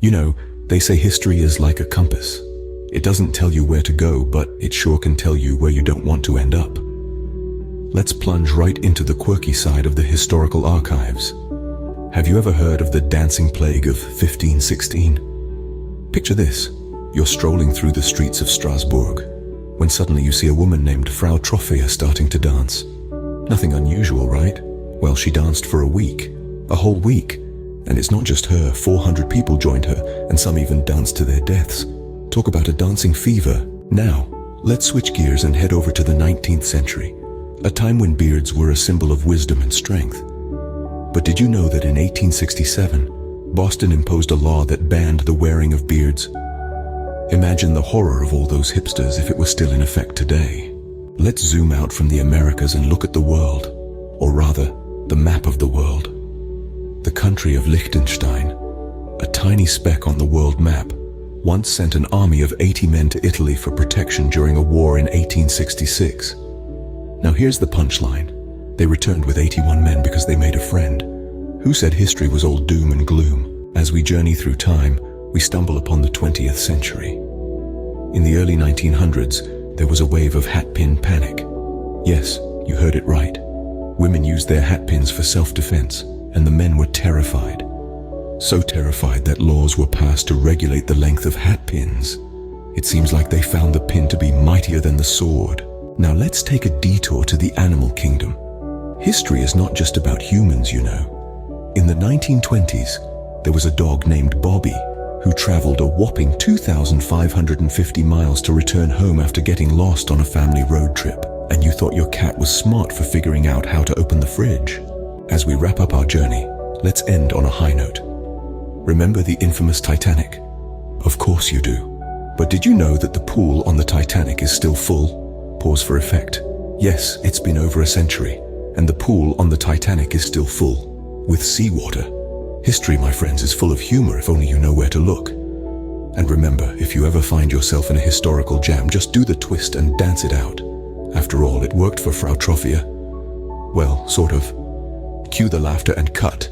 You know, they say history is like a compass. It doesn't tell you where to go, but it sure can tell you where you don't want to end up. Let's plunge right into the quirky side of the historical archives. Have you ever heard of the dancing plague of 1516? Picture this. You're strolling through the streets of Strasbourg when suddenly you see a woman named Frau Troffea starting to dance. Nothing unusual, right? Well, she danced for a whole week. And it's not just her, 400 people joined her, and some even danced to their deaths. Talk about a dancing fever. Now, let's switch gears and head over to the 19th century, a time when beards were a symbol of wisdom and strength. But did you know that in 1867, Boston imposed a law that banned the wearing of beards? Imagine the horror of all those hipsters if it was still in effect today. Let's zoom out from the Americas and look at the world, or rather, the map of the world. The country of Liechtenstein, a tiny speck on the world map, once sent an army of 80 men to Italy for protection during a war in 1866. Now here's the punchline. They returned with 81 men because they made a friend. Who said history was all doom and gloom? As we journey through time, we stumble upon the 20th century. In the early 1900s, there was a wave of hatpin panic. Yes, you heard it right. Women used their hatpins for self-defense, and the men were terrified. So terrified that laws were passed to regulate the length of hatpins. It seems like they found the pin to be mightier than the sword. Now let's take a detour to the animal kingdom. History is not just about humans, you know. In the 1920s, there was a dog named Bobby who traveled a whopping 2,550 miles to return home after getting lost on a family road trip. And you thought your cat was smart for figuring out how to open the fridge. As we wrap up our journey, let's end on a high note. Remember the infamous Titanic? Of course you do. But did you know that the pool on the Titanic is still full? Pause for effect. Yes, it's been over a century, and the pool on the Titanic is still full, with seawater. History, my friends, is full of humor if only you know where to look. And remember, if you ever find yourself in a historical jam, just do the twist and dance it out. After all, it worked for Frau Troffea. Well, sort of. Cue the laughter and cut.